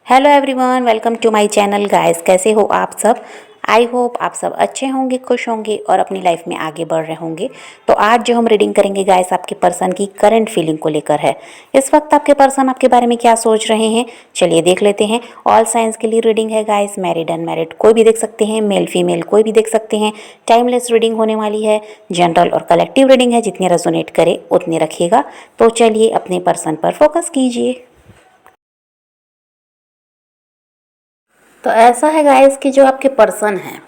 Hello everyone, welcome to my channel guys. कैसे हो आप सब? आई होप आप सब अच्छे होंगे, खुश होंगे और अपनी लाइफ में आगे बढ़ रहे होंगे। तो आज जो हम रीडिंग करेंगे गाइस, आपके पर्सन की करंट फीलिंग को लेकर है। इस वक्त आपके पर्सन आपके बारे में क्या सोच रहे हैं, चलिए देख लेते हैं। ऑल साइंस के लिए रीडिंग है गाइस, मैरिड अनमैरिड कोई भी देख सकते हैं, मेल फीमेल कोई भी देख सकते हैं। टाइमलेस रीडिंग होने वाली है, जनरल और कलेक्टिव रीडिंग है, जितने रेजोनेट करे उतने रखिएगा। तो चलिए अपने पर्सन पर फोकस कीजिए। तो ऐसा है गाइस कि जो आपके पर्सन हैं,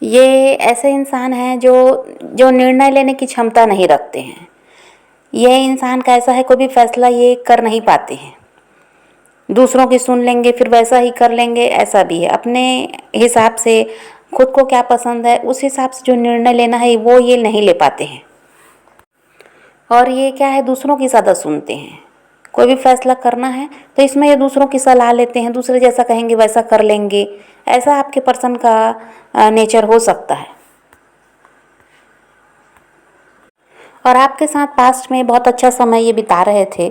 ये ऐसे इंसान हैं जो जो निर्णय लेने की क्षमता नहीं रखते हैं। ये इंसान का ऐसा है, कोई भी फैसला ये कर नहीं पाते हैं। दूसरों की सुन लेंगे फिर वैसा ही कर लेंगे, ऐसा भी है। अपने हिसाब से खुद को क्या पसंद है उस हिसाब से जो निर्णय लेना है वो ये नहीं ले पाते हैं। और ये क्या है, दूसरों की ज़्यादा सुनते हैं। कोई भी फैसला करना है तो इसमें ये दूसरों की सलाह लेते हैं, दूसरे जैसा कहेंगे वैसा कर लेंगे। ऐसा आपके पर्सन का नेचर हो सकता है। और आपके साथ पास्ट में बहुत अच्छा समय ये बिता रहे थे।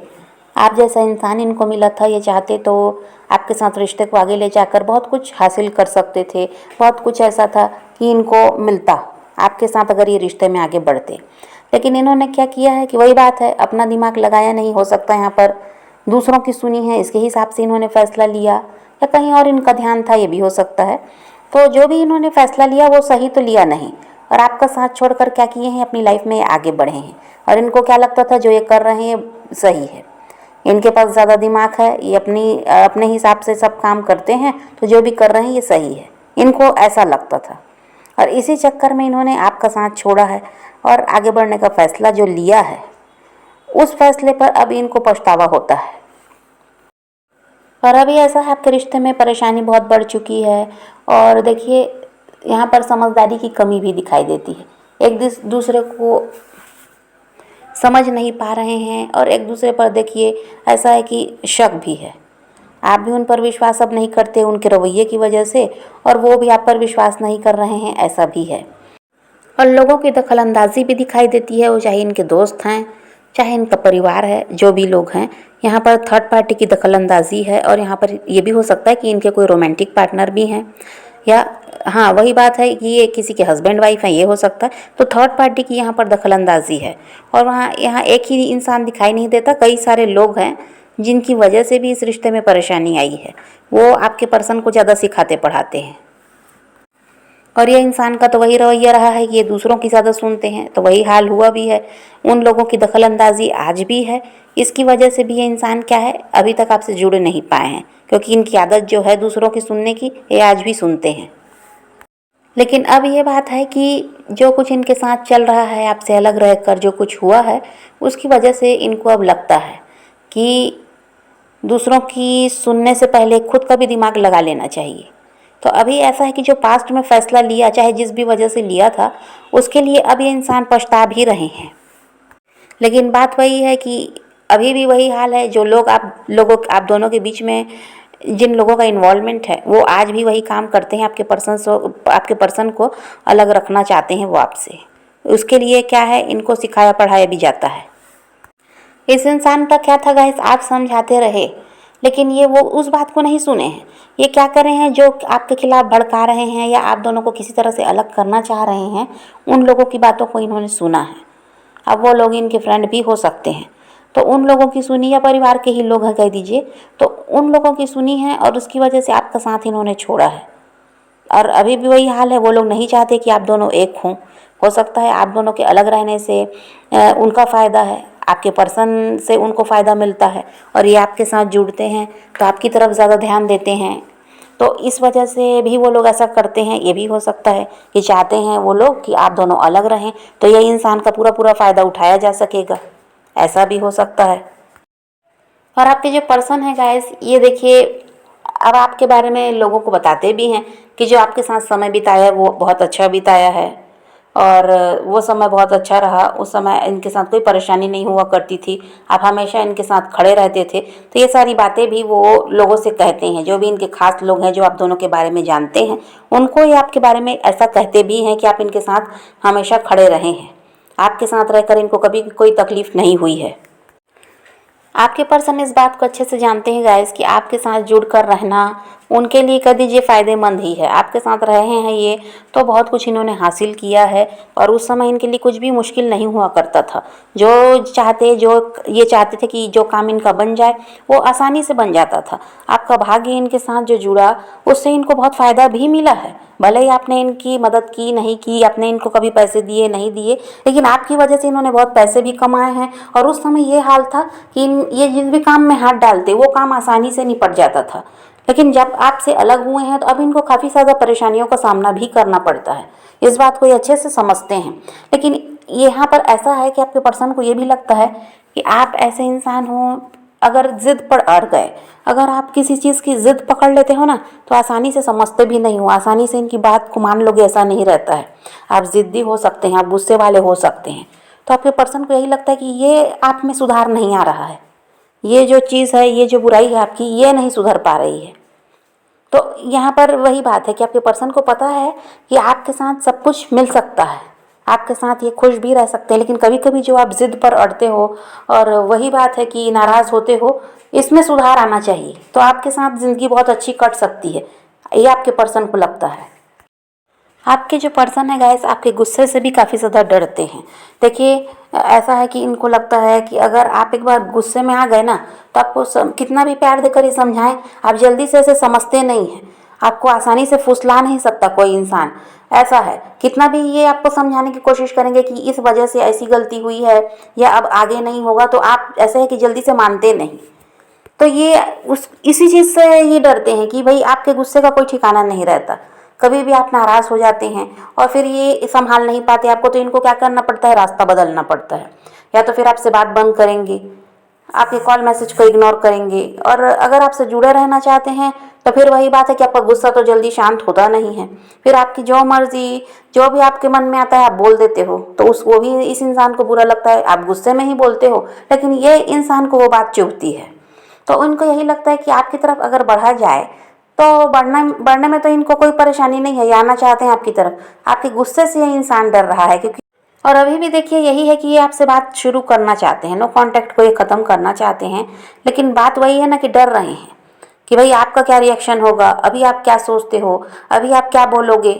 आप जैसा इंसान इनको मिला था, ये चाहते तो आपके साथ रिश्ते को आगे ले जाकर बहुत कुछ हासिल कर सकते थे। बहुत कुछ ऐसा था कि इनको मिलता आपके साथ अगर ये रिश्ते में आगे बढ़ते। लेकिन इन्होंने क्या किया है कि वही बात है, अपना दिमाग लगाया नहीं, हो सकता है यहाँ पर दूसरों की सुनी है, इसके हिसाब से इन्होंने फैसला लिया, या कहीं और इनका ध्यान था, ये भी हो सकता है। तो जो भी इन्होंने फैसला लिया वो सही तो लिया नहीं, और आपका साथ छोड़कर क्या किए हैं, अपनी लाइफ में आगे बढ़े हैं। और इनको क्या लगता था जो ये कर रहे हैं सही है, इनके पास ज़्यादा दिमाग है, ये अपने हिसाब से सब काम करते हैं, तो जो भी कर रहे हैं ये सही है, इनको ऐसा लगता था। और इसी चक्कर में इन्होंने आपका साथ छोड़ा है और आगे बढ़ने का फैसला जो लिया है, उस फैसले पर अब इनको पछतावा होता है। और अभी ऐसा है, आपके रिश्ते में परेशानी बहुत बढ़ चुकी है। और देखिए, यहाँ पर समझदारी की कमी भी दिखाई देती है। एक दूसरे को समझ नहीं पा रहे हैं, और एक दूसरे पर देखिए ऐसा है कि शक भी है। आप भी उन पर विश्वास अब नहीं करते उनके रवैये की वजह से, और वो भी आप पर विश्वास नहीं कर रहे हैं, ऐसा भी है। और लोगों की दखलंदाजी भी दिखाई देती है, वो चाहे इनके दोस्त हैं, चाहे इनका परिवार है, जो भी लोग हैं, यहाँ पर थर्ड पार्टी की दखलंदाजी है। और यहाँ पर ये भी हो सकता है कि इनके कोई रोमांटिक पार्टनर भी हैं, या हाँ वही बात है कि ये किसी के हस्बैंड वाइफ हैं, ये हो सकता है। तो थर्ड पार्टी की यहाँ पर दखलंदाजी है। और यहाँ एक ही इंसान दिखाई नहीं देता, कई सारे लोग हैं जिनकी वजह से भी इस रिश्ते में परेशानी आई है। वो आपके पर्सन को ज़्यादा सिखाते पढ़ाते हैं। और ये इंसान का तो वही रवैया रहा है कि ये दूसरों की ज़्यादा सुनते हैं, तो वही हाल हुआ भी है। उन लोगों की दखलंदाजी आज भी है। इसकी वजह से भी ये इंसान क्या है, अभी तक आपसे जुड़ नहीं पाए हैं, क्योंकि इनकी आदत जो है दूसरों की सुनने की, ये आज भी सुनते हैं। लेकिन अब ये बात है कि जो कुछ इनके साथ चल रहा है, आपसे अलग रहकर जो कुछ हुआ है, उसकी वजह से इनको अब लगता है कि दूसरों की सुनने से पहले खुद का भी दिमाग लगा लेना चाहिए। तो अभी ऐसा है कि जो पास्ट में फैसला लिया, चाहे जिस भी वजह से लिया था, उसके लिए अब ये इंसान पछता भी रहे हैं। लेकिन बात वही है कि अभी भी वही हाल है। जो लोग आप दोनों के बीच में जिन लोगों का इन्वॉल्वमेंट है, वो आज भी वही काम करते हैं। आपके पर्सन को अलग रखना चाहते हैं वो आपसे। उसके लिए क्या है, इनको सिखाया पढ़ाया भी जाता है। इस इंसान का क्या था गाइस, आप समझाते रहे, लेकिन ये वो उस बात को नहीं सुने हैं। ये क्या कर रहे हैं, जो आपके खिलाफ भड़का रहे हैं या आप दोनों को किसी तरह से अलग करना चाह रहे हैं, उन लोगों की बातों को इन्होंने सुना है। अब वो लोग इनके फ्रेंड भी हो सकते हैं, तो उन लोगों की सुनी, या परिवार के ही लोग हैं कह दीजिए, तो उन लोगों की सुनी है, और उसकी वजह से आपका साथ इन्होंने छोड़ा है। और अभी भी वही हाल है, वो लोग नहीं चाहते कि आप दोनों एक हों। हो सकता है आप दोनों के अलग रहने से उनका फ़ायदा है, आपके पर्सन से उनको फ़ायदा मिलता है, और ये आपके साथ जुड़ते हैं तो आपकी तरफ ज़्यादा ध्यान देते हैं। तो इस वजह से भी वो लोग ऐसा करते हैं। ये भी हो सकता है कि चाहते हैं वो लोग कि आप दोनों अलग रहें, तो ये इंसान का पूरा पूरा फ़ायदा उठाया जा सकेगा, ऐसा भी हो सकता है। और आपके जो पर्सन है गाइस, ये देखिए, अब आपके बारे में लोगों को बताते भी हैं कि जो आपके साथ समय बिताया है वो बहुत अच्छा बिताया है, और वो समय बहुत अच्छा रहा। उस समय इनके साथ कोई परेशानी नहीं हुआ करती थी, आप हमेशा इनके साथ खड़े रहते थे। तो ये सारी बातें भी वो लोगों से कहते हैं, जो भी इनके खास लोग हैं, जो आप दोनों के बारे में जानते हैं, उनको ये आपके बारे में ऐसा कहते भी हैं कि आप इनके साथ हमेशा खड़े रहे हैं, आपके साथ रहकर इनको कभी कोई तकलीफ़ नहीं हुई है। आपके पर्सन इस बात को अच्छे से जानते हैं गाइस कि आपके साथ जुड़कर रहना उनके लिए कह दीजिए फ़ायदेमंद ही है। आपके साथ रहे हैं ये तो बहुत कुछ इन्होंने हासिल किया है और उस समय इनके लिए कुछ भी मुश्किल नहीं हुआ करता था। जो ये चाहते थे कि जो काम इनका बन जाए वो आसानी से बन जाता था। आपका भाग्य इनके साथ जो जुड़ा उससे इनको बहुत फ़ायदा भी मिला है। भले ही आपने इनकी मदद की नहीं की, आपने इनको कभी पैसे दिए नहीं दिए, लेकिन आपकी वजह से इन्होंने बहुत पैसे भी कमाए हैं। और उस समय ये हाल था कि ये जिस भी काम में हाथ डालते वो काम आसानी से निपट जाता था। लेकिन जब आपसे अलग हुए हैं तो अब इनको काफ़ी ज़्यादा परेशानियों का सामना भी करना पड़ता है। इस बात को ये अच्छे से समझते हैं। लेकिन यहाँ पर ऐसा है कि आपके पर्सन को ये भी लगता है कि आप ऐसे इंसान हो, अगर ज़िद पर अड़ गए, अगर आप किसी चीज़ की ज़िद पकड़ लेते हो ना तो आसानी से समझते भी नहीं हो, आसानी से इनकी बात को मान लोगे ऐसा नहीं रहता है। आप ज़िद्दी हो सकते हैं, आप गुस्से वाले हो सकते हैं। तो आपके पर्सन को यही लगता है कि ये आप में सुधार नहीं आ रहा है, ये जो चीज़ है, ये जो बुराई है आपकी, ये नहीं सुधर पा रही है। तो यहाँ पर वही बात है कि आपके पर्सन को पता है कि आपके साथ सब कुछ मिल सकता है, आपके साथ ये खुश भी रह सकते हैं। लेकिन कभी कभी जो आप ज़िद पर अड़ते हो और वही बात है कि नाराज़ होते हो, इसमें सुधार आना चाहिए तो आपके साथ ज़िंदगी बहुत अच्छी कट सकती है, ये आपके पर्सन को लगता है। आपके जो पर्सन है गाइस आपके गुस्से से भी काफ़ी ज़्यादा डरते हैं। देखिए ऐसा है कि इनको लगता है कि अगर आप एक बार गुस्से में आ गए ना तो आपको कितना भी प्यार देकर ही समझाएं, आप जल्दी से ऐसे समझते नहीं हैं। आपको आसानी से फुसला नहीं सकता कोई इंसान। ऐसा है, कितना भी ये आपको समझाने की कोशिश करेंगे कि इस वजह से ऐसी गलती हुई है या अब आगे नहीं होगा, तो आप ऐसे है कि जल्दी से मानते नहीं। तो ये इसी चीज़ से ये डरते हैं कि भाई आपके गुस्से का कोई ठिकाना नहीं रहता, कभी भी आप नाराज़ हो जाते हैं और फिर ये संभाल नहीं पाते आपको। तो इनको क्या करना पड़ता है, रास्ता बदलना पड़ता है। या तो फिर आपसे बात बंद करेंगे, आपके कॉल मैसेज को इग्नोर करेंगे। और अगर आपसे जुड़े रहना चाहते हैं तो फिर वही बात है कि आपका गुस्सा तो जल्दी शांत होता नहीं है। फिर आपकी जो मर्जी, जो भी आपके मन में आता है आप बोल देते हो, तो वो भी इस इंसान को बुरा लगता है। आप गुस्से में ही बोलते हो लेकिन ये इंसान को वो बात चुभती है। तो उनको यही लगता है कि आपकी तरफ अगर बढ़ा जाए तो बढ़ने में तो इनको कोई परेशानी नहीं है, ये आना चाहते हैं आपकी तरफ। आपके गुस्से से ये इंसान डर रहा है क्योंकि और अभी भी देखिए यही है कि ये आपसे बात शुरू करना चाहते हैं, नो कांटेक्ट को ये ख़त्म करना चाहते हैं। लेकिन बात वही है ना कि डर रहे हैं कि भाई आपका क्या रिएक्शन होगा, अभी आप क्या सोचते हो, अभी आप क्या बोलोगे।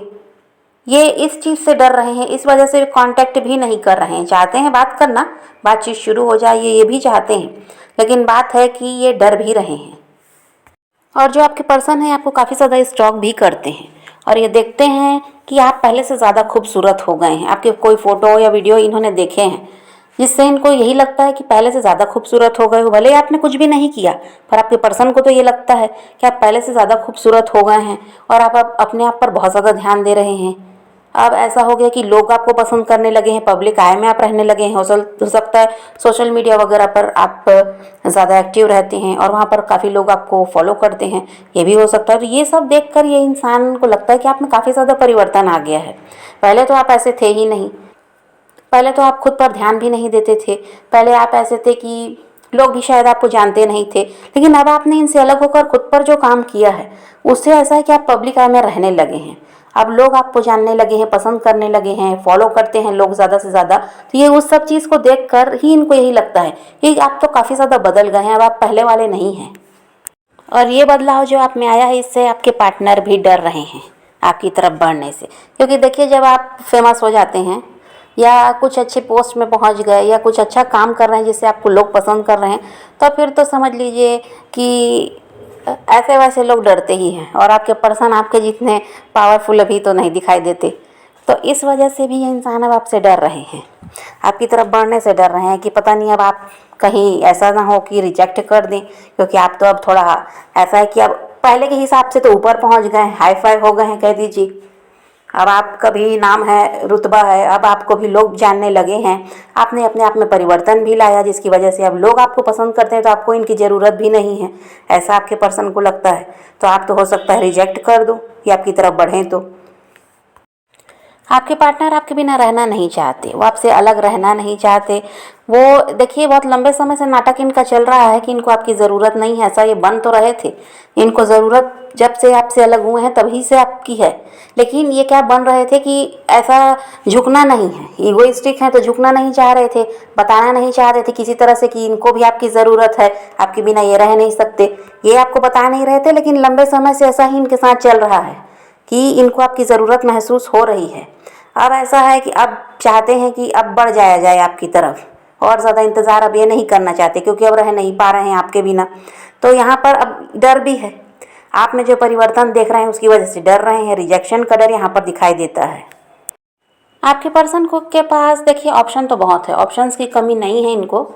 ये इस चीज़ से डर रहे हैं, इस वजह से कांटेक्ट भी नहीं कर रहे हैं। चाहते हैं बात करना, बातचीत शुरू हो जाए, ये भी चाहते हैं, लेकिन बात है कि ये डर भी रहे हैं। और जो आपके पर्सन है आपको काफ़ी ज़्यादा स्टॉक भी करते हैं और ये देखते हैं कि आप पहले से ज़्यादा खूबसूरत हो गए हैं। आपके कोई फ़ोटो या वीडियो इन्होंने देखे हैं जिससे इनको यही लगता है कि पहले से ज़्यादा खूबसूरत हो गए हो। भले ही आपने कुछ भी नहीं किया पर आपके पर्सन को तो ये लगता है कि आप पहले से ज़्यादा खूबसूरत हो गए हैं और आप अपने आप पर बहुत ज़्यादा ध्यान दे रहे हैं। अब ऐसा हो गया कि लोग आपको पसंद करने लगे हैं, पब्लिक आय में आप रहने लगे हैं। हो सकता है सोशल मीडिया वगैरह पर आप ज़्यादा एक्टिव रहते हैं और वहाँ पर काफ़ी लोग आपको फॉलो करते हैं, ये भी हो सकता है। तो ये सब देखकर ये इंसान को लगता है कि आप में काफ़ी ज़्यादा परिवर्तन आ गया है। पहले तो आप ऐसे थे ही नहीं, पहले तो आप खुद पर ध्यान भी नहीं देते थे। पहले आप ऐसे थे कि लोग भी शायद आपको जानते नहीं थे, लेकिन अब आपने इनसे अलग होकर खुद पर जो काम किया है उससे ऐसा है कि आप पब्लिक आय में रहने लगे हैं। अब लोग आपको जानने लगे हैं, पसंद करने लगे हैं, फॉलो करते हैं लोग ज़्यादा से ज़्यादा। तो ये उस सब चीज़ को देखकर ही इनको यही लगता है कि आप तो काफ़ी ज़्यादा बदल गए हैं, अब आप पहले वाले नहीं हैं। और ये बदलाव जो आप में आया है इससे आपके पार्टनर भी डर रहे हैं आपकी तरफ बढ़ने से। क्योंकि देखिए जब आप फेमस हो जाते हैं या कुछ अच्छे पोस्ट में पहुंच गए या कुछ अच्छा काम कर रहे हैं जिससे आपको लोग पसंद कर रहे हैं, तो फिर तो समझ लीजिए कि ऐसे वैसे लोग डरते ही हैं। और आपके पर्सन आपके जितने पावरफुल अभी तो नहीं दिखाई देते। तो इस वजह से भी ये इंसान अब आपसे डर रहे हैं, आपकी तरफ बढ़ने से डर रहे हैं कि पता नहीं अब आप कहीं ऐसा ना हो कि रिजेक्ट कर दें। क्योंकि आप तो अब थोड़ा ऐसा है कि अब पहले के हिसाब से तो ऊपर पहुंच गए हैं, हाई फाई हो गए हैं कह दीजिए। अब आपका भी नाम है, रुतबा है, अब आपको भी लोग जानने लगे हैं। आपने अपने आप में परिवर्तन भी लाया जिसकी वजह से अब लोग आपको पसंद करते हैं, तो आपको इनकी ज़रूरत भी नहीं है, ऐसा आपके पर्सन को लगता है। तो आप तो हो सकता है रिजेक्ट कर दो या आपकी तरफ बढ़ें। तो आपके पार्टनर आपके बिना रहना नहीं चाहते, वो आपसे अलग रहना नहीं चाहते। वो देखिए बहुत लंबे समय से नाटक इनका चल रहा है कि इनको आपकी ज़रूरत नहीं है, ऐसा ये बन तो रहे थे। इनको ज़रूरत जब से आपसे अलग हुए हैं तभी से आपकी है। लेकिन ये क्या बन रहे थे कि ऐसा झुकना नहीं है, ईगोइस्टिक हैं तो झुकना नहीं चाह रहे थे, बताना नहीं चाह रहे थे किसी तरह से कि इनको भी आपकी ज़रूरत है, आपके बिना ये रह नहीं सकते, ये आपको बता नहीं रहे थे। लेकिन लंबे समय से ऐसा ही इनके साथ चल रहा है कि इनको आपकी ज़रूरत महसूस हो रही है। अब ऐसा है कि अब चाहते हैं कि अब बढ़ जाया जाए आपकी तरफ, और ज़्यादा इंतज़ार अब ये नहीं करना चाहते क्योंकि अब रह नहीं पा रहे हैं आपके बिना। तो यहाँ पर अब डर भी है, आप में जो परिवर्तन देख रहे हैं उसकी वजह से डर रहे हैं। रिजेक्शन का डर यहाँ पर दिखाई देता है। आपके पर्सन को के पास देखिए ऑप्शन तो बहुत है, ऑप्शंस की कमी नहीं है इनको,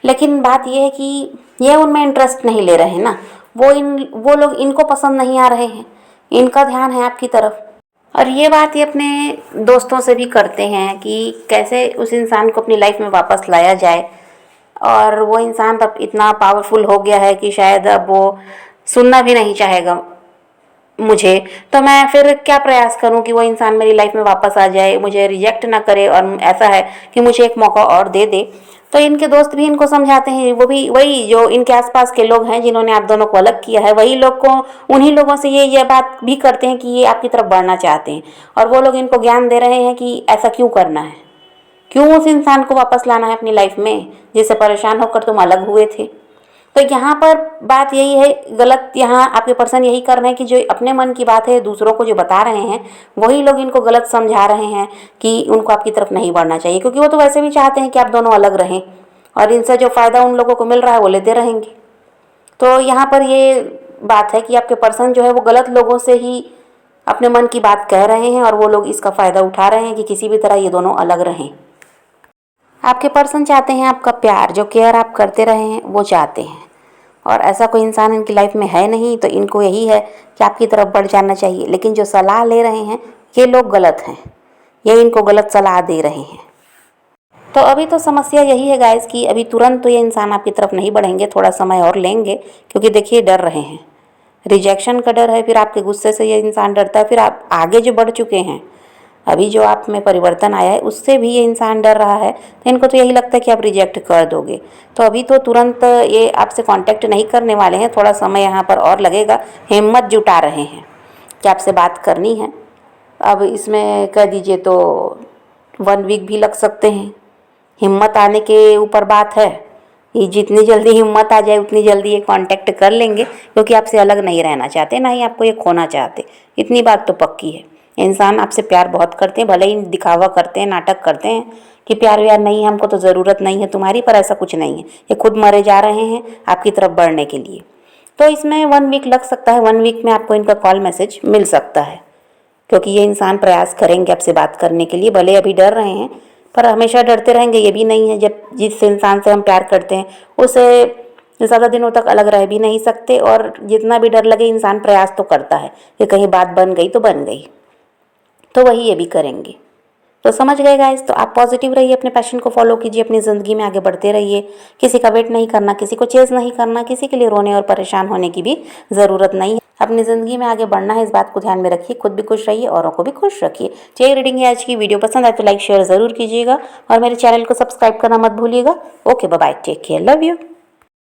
लेकिन बात यह है कि ये उनमें इंटरेस्ट नहीं ले रहे हैं ना, वो लोग इनको पसंद नहीं आ रहे हैं, इनका ध्यान है आपकी तरफ। और ये बात ये अपने दोस्तों से भी करते हैं कि कैसे उस इंसान को अपनी लाइफ में वापस लाया जाए। और वो इंसान अब इतना पावरफुल हो गया है कि शायद अब वो सुनना भी नहीं चाहेगा मुझे। तो मैं फिर क्या प्रयास करूं कि वो इंसान मेरी लाइफ में वापस आ जाए, मुझे रिजेक्ट ना करे, और ऐसा है कि मुझे एक मौका और दे दे। तो इनके दोस्त भी इनको समझाते हैं, वो भी वही जो इनके आसपास के लोग हैं जिन्होंने आप दोनों को अलग किया है, वही लोग को, उन्हीं लोगों से ये बात भी करते हैं कि ये आपकी तरफ बढ़ना चाहते हैं। और वो लोग इनको ज्ञान दे रहे हैं कि ऐसा क्यों करना है, क्यों उस इंसान को वापस लाना है अपनी लाइफ में जिससे परेशान होकर तुम अलग हुए थे। तो यहाँ पर बात यही है, गलत यहाँ आपके पर्सन यही कर रहे हैं कि जो अपने मन की बात है दूसरों को जो बता रहे हैं, वही लोग इनको गलत समझा रहे हैं कि उनको आपकी तरफ नहीं बढ़ना चाहिए, क्योंकि वो तो वैसे भी चाहते हैं कि आप दोनों अलग रहें और इनसे जो फ़ायदा उन लोगों को मिल रहा है वो लेते रहेंगे। तो यहाँ पर ये बात है कि आपके पर्सन जो है वो गलत लोगों से ही अपने मन की बात कह रहे हैं और वो लोग इसका फ़ायदा उठा रहे हैं कि किसी भी तरह ये दोनों अलग रहें। आपके पर्सन चाहते हैं आपका प्यार, जो केयर आप करते रहे हैं वो चाहते हैं, और ऐसा कोई इंसान इनकी लाइफ में है नहीं। तो इनको यही है कि आपकी तरफ बढ़ जाना चाहिए, लेकिन जो सलाह ले रहे हैं ये लोग गलत हैं, ये इनको गलत सलाह दे रहे हैं। तो अभी तो समस्या यही है गाइस कि अभी तुरंत तो ये इंसान आपकी तरफ नहीं बढ़ेंगे, थोड़ा समय और लेंगे, क्योंकि देखिए डर रहे हैं, रिजेक्शन का डर है, फिर आपके गुस्से से ये इंसान डरता है, फिर आप आगे जो बढ़ चुके हैं, अभी जो आप में परिवर्तन आया है उससे भी ये इंसान डर रहा है। तो इनको तो यही लगता है कि आप रिजेक्ट कर दोगे। तो अभी तो तुरंत ये आपसे कांटेक्ट नहीं करने वाले हैं, थोड़ा समय यहाँ पर और लगेगा, हिम्मत जुटा रहे हैं कि आपसे बात करनी है। अब इसमें कह दीजिए तो 1 वीक भी लग सकते हैं, हिम्मत आने के ऊपर बात है। ये जितनी जल्दी हिम्मत आ जाए उतनी जल्दी ये कांटेक्ट कर लेंगे, क्योंकि आपसे अलग नहीं रहना चाहते, ना ही आपको ये खोना चाहते, इतनी बात तो पक्की है। इंसान आपसे प्यार बहुत करते हैं, भले ही दिखावा करते हैं, नाटक करते हैं कि प्यार व्यार नहीं है, हमको तो ज़रूरत नहीं है तुम्हारी, पर ऐसा कुछ नहीं है, ये खुद मरे जा रहे हैं आपकी तरफ बढ़ने के लिए। तो इसमें 1 वीक लग सकता है, 1 वीक में आपको इनका कॉल मैसेज मिल सकता है, क्योंकि ये इंसान प्रयास करेंगे आपसे बात करने के लिए। भले अभी डर रहे हैं, पर हमेशा डरते रहेंगे ये भी नहीं है। जब जिस इंसान से हम प्यार करते हैं उससे ज़्यादा दिनों तक अलग रह भी नहीं सकते, और जितना भी डर लगे इंसान प्रयास तो करता है कि कहीं बात बन गई तो बन गई, तो वही ये भी करेंगे। तो समझ गए गाइस। तो आप पॉजिटिव रहिए, अपने पैशन को फॉलो कीजिए, अपनी ज़िंदगी में आगे बढ़ते रहिए, किसी का वेट नहीं करना, किसी को चेज़ नहीं करना, किसी के लिए रोने और परेशान होने की भी ज़रूरत नहीं है। अपनी ज़िंदगी में आगे बढ़ना है, इस बात को ध्यान में रखिए, खुद भी खुश रहिए, औरों को भी खुश रखिए। चाहिए रीडिंग है आज की वीडियो पसंद आए तो लाइक शेयर ज़रूर कीजिएगा, और मेरे चैनल को सब्सक्राइब करना मत भूलिएगा। Okay bye bye, take care, love you.